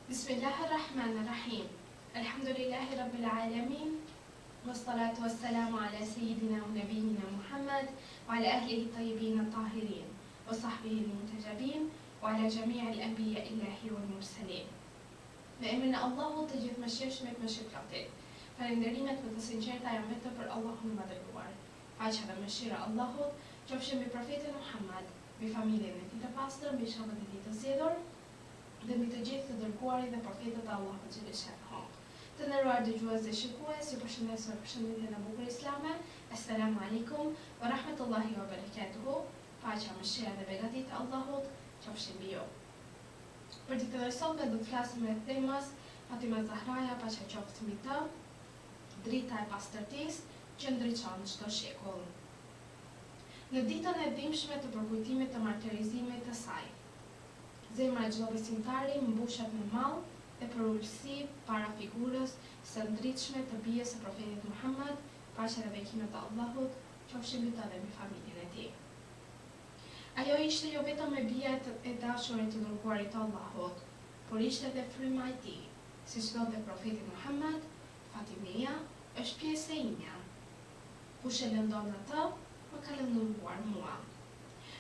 Bismillahirrahmanirrahim. Alhamdulillahi Rabbil Alamin. Wassalatu wassalamu ala Sayyidina wa Nabiyina Muhammad wa ala ahlihi tayyibin at-tahirin wa sahbihi al-muntajabin wa ala jami' al-anbiya illahi wal mursalin. Me emrin e Allahut të gjithë mëshirshmit më shpëlqyer. Falënderimet më të sinqerta janë vetëm për Allahun e madhëruar. Paqja dhe mëshira e Allahut qofshin mbi profetin Muhammad, mbi familjen e tij të pastër, mbi shokët e tij të zgjedhur dhe mbi të gjithë të dërguarit dhe profetët e Allahut xhaleshahu. Të nderuar dëgjues dhe shikues, ju përshëndes me përshëndetjen e bukur islame. Assalamu alaikum wa rahmatullahi wa barakatuhu. Paqja, mëshira dhe begatit e Allahut qofshin mbi ju. Për ditën e sotme do të flasim rreth temës Fatima Zahraja, paqja qoftë mbi të, drita e pastërtisë që ndriçon çdo shekull. Në ditën e dhimbshme të përkujtimit të martirizimit të saj, zemra e çdo besimtari mbushet me mall dhe për ulësi para figurës së ndritshme të bijës së profetit Muhammad, paqja dhe bekimet e Allahut qofshin mbi të dhe mbi familjen e tij. Ajo ishte jo vetëm e bija e dashur e të dërguarit të Allahut, por ishte edhe fryma e tij, siç thotë profeti Muhammad, Fatimia është pjesë e imja. Kush e lëndon atë, më ka lënduar mua.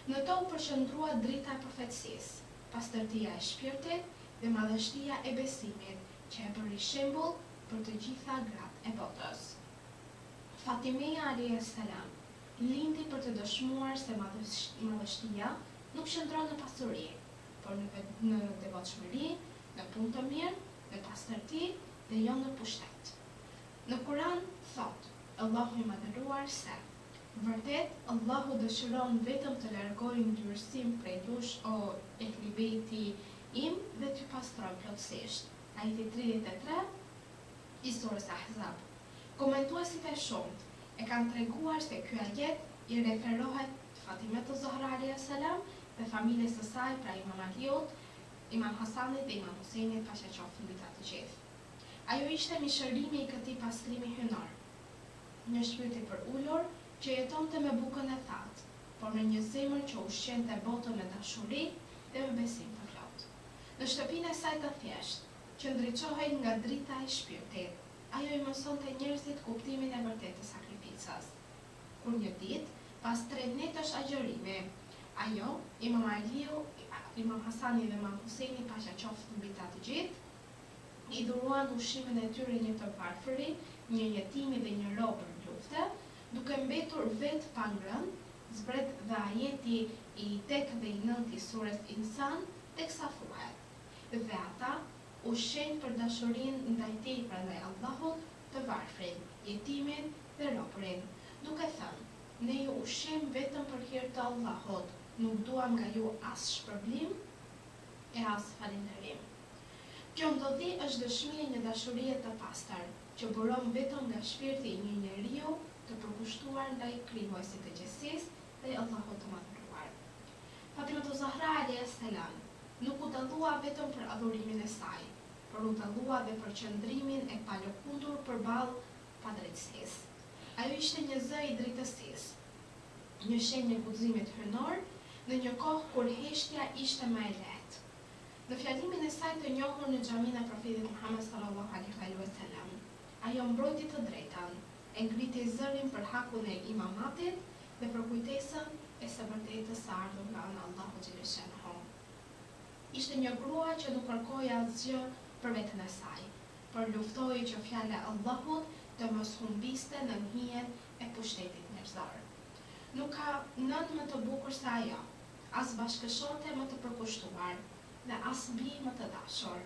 Në to u përshëndrua drita e profetësisë, pastërtia e shpirtit dhe madhështia e besimit, që e bëri shembull për të gjitha gratë e botës. Fatimia alayhis salam lindi për të dëshmuar se madhështia nuk qëndron në pasuri, por në devotshmëri, në punë të mirë, në pastërti dhe jo në pushtet. Në Kur'an thot Allahu i madhëruar se vërtet, Allahu dëshiron vetëm të largojë ndyrësim prej jush o ehli bejti im dhe t'ju pastroj plotësisht. Ajeti 33 i surës Ahzab. Komentuesit e shumët e kanë treguar se ky ajet i referohet Fatimet Zahra alayhis salam dhe familjes së saj, pra Imam Aliut, Imam Hasanit dhe Imam Husejnit, paqja qoftë mbi ta të gjithë. Ajo ishte mishërimi i këtij pastrimi hynor, një shpirti për ulur që jetonte me bukën e thatë, por me një zemër që ushqente botën me dashuri dhe me besim të plotë. Në shtëpinë e saj të thjeshtë, që ndriçohej nga drita e shpirtit, ajo i mësonte njerëzit kuptimin e vërtetë të sakrificës. Kur një ditë, pas 3 netësh agjërimi, ajo, Imam Aliu, Imam Hasani dhe Imam Husejni, paqja qoftë mbi ta të gjithë, i dhuruan ushqimin e tyre një të varfëri, një jetimi dhe një robër në lufte, duke mbetur vetë pa ngrënë, zbret dhe ajeti i 8 dhe i 9 i surës Insan teksa thuhet. Dhe ata ushqejnë për dashurinë ndaj tij, prandaj Allahut, të varfrin, jetimin dhe robërin, duke thënë: ne ju ushqejmë vetëm për hir të Allahut, nuk duam nga ju as shpërblim e as falënderim. Kjo ndodhi është dëshmi e një dashurie të pastër, që buron vetëm nga shpirti i një njeriu të përkushtuar ndaj krijuesit të gjithësisë dhe Allahut të madhëruar. Fatima Zahra alayhis salam nuk u dallua vetëm për adhurimin e saj, por u dallua dhe për qëndrimin e palëkundur përballë padrejtësisë. Ajo ishte një zë i drejtësisë, një shenjë e guximit hynor në një kohë kur heshtja ishte më e lehtë. Në fjalimin e saj të njohur në xhaminë e profetit Muhammed sallallahu alaihi wasallam, ajo mbrojti të drejtën, e ngriti zërin për hakun e imamatit dhe për kujtesën e së vërtetës së ardhur nga ana Allahu xhaleshahu. Ishte një grua që nuk kërkoi asgjë për veten e saj, por luftoi që fjala e Allahut të mos humbiste në hijen e pushtetit njerëzor. Nuk ka nën më të bukur se ajo, as bashkëshorte më të përkushtuar dhe as bi më të dashur.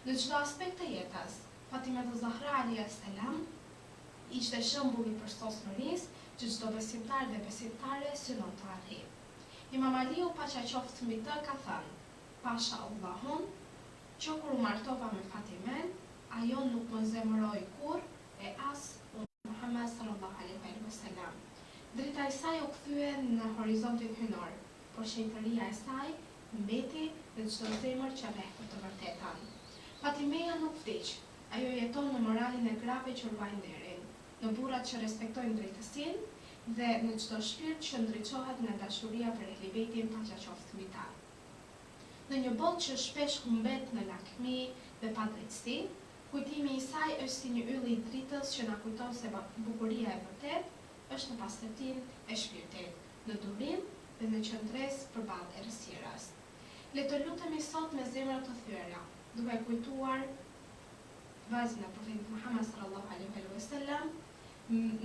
Në çdo aspekt të jetës, Fatima Zahra alayhis salam ishte shembulli për sosmërisë që çdo besimtar dhe besimtare synon të arrijë. Imam Aliu, paqja qoftë mbi të, ka thënë: pasha Allahun, që kur u martova me Fatimen, ajo nuk më zemëroi kurrë e as Muhammed sallallahu alaihi wasallam. Drita e saj u kthye në horizontin hynor, por shenjtëria e saj mbeti në çdo zemër që veh për të vërtetën. Fatimia nuk vdiq, ajo jeton në moralin e grave që ruajnë nderin, në burrat që respektojnë drejtësinë dhe në çdo shpirt që ndriçohet nga dashuria për ehli bejtin, paqja qoftë mbi ta. Në një botë që shpesh humbet në lakmi dhe padrejtësi, kujtimi i saj është si një yll i dritës që na kujton se bukuria e vërtet është në pastërtinë e shpirtit, në durim dhe në qëndresë përballë errësirës. Le të lutemi sot me zemra të thyera, duke kujtuar vazhdimin e profetit Muhammed sallallahu alaihi wasallam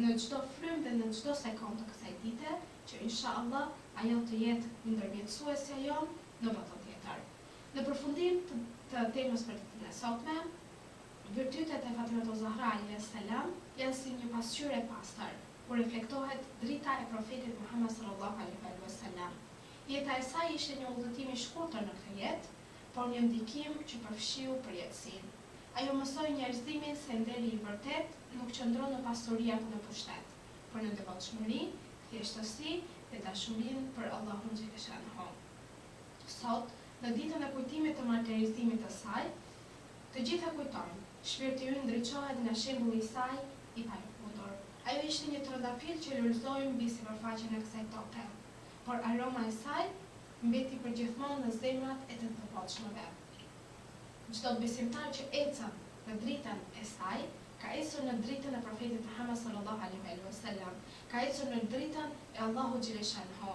në çdo frymë dhe në çdo sekondë të kësaj dite, që inshallah ajo të jetë ndërmjetësuesja jonë në botën tjetër. Në përfundim të temës për ditën e sotme, virtytet e Fatimatul Zahra alayhis salam janë si një pasqyrë e pastër, ku reflektohet drita e profetit Muhammed sallallahu alaihi wasallam. Jeta e saj ishte një udhëtim i shkurtër në këtë jetë, por një ndikim që përfshiu përjetësinë. Ajo mësoi njerëzimin se nderi i vërtet nuk qëndron në pasuri apo në pushtet, por në devotshmëri, thjeshtësi dhe dashurinë për Allahun xhaleshanhu. Sot, në ditën e kujtimit të martirizimit të saj, të gjitha kujtojnë, shpirti ynë ndriçohet nga shembulli i saj i pahutur. Ajo ishte një trëndafil që lulëzoi mbi sipërfaqen e kësaj tope, por aroma e saj mbeti përgjithmonë në zemrat e të devotshmëve. Çdo besimtar që ecën në dritën e saj, ka ecur në dritën e profetit Muhammed sallallahu alaihi wasallam, ka ecur në dritën e Allahut xhaleshanhu.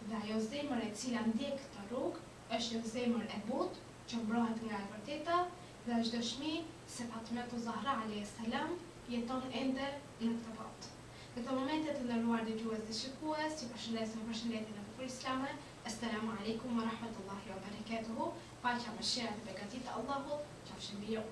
Dhe ajo zemër e cila ndjek këtë rrugë është një zemër e butë që mbrohet nga e vërteta dhe është dëshmi se Fatimatul Zahra alayhis salam jeton ende në këtë botë. Në këto momente të nderuar dëgjues dhe shikues, ju përshëndes me përshëndetjen e bukur islame. Assalamu alaikum wa rahmatullahi wa barakatuhu. Paqja, mëshira dhe begatit e Allahut qofshin mbi ju.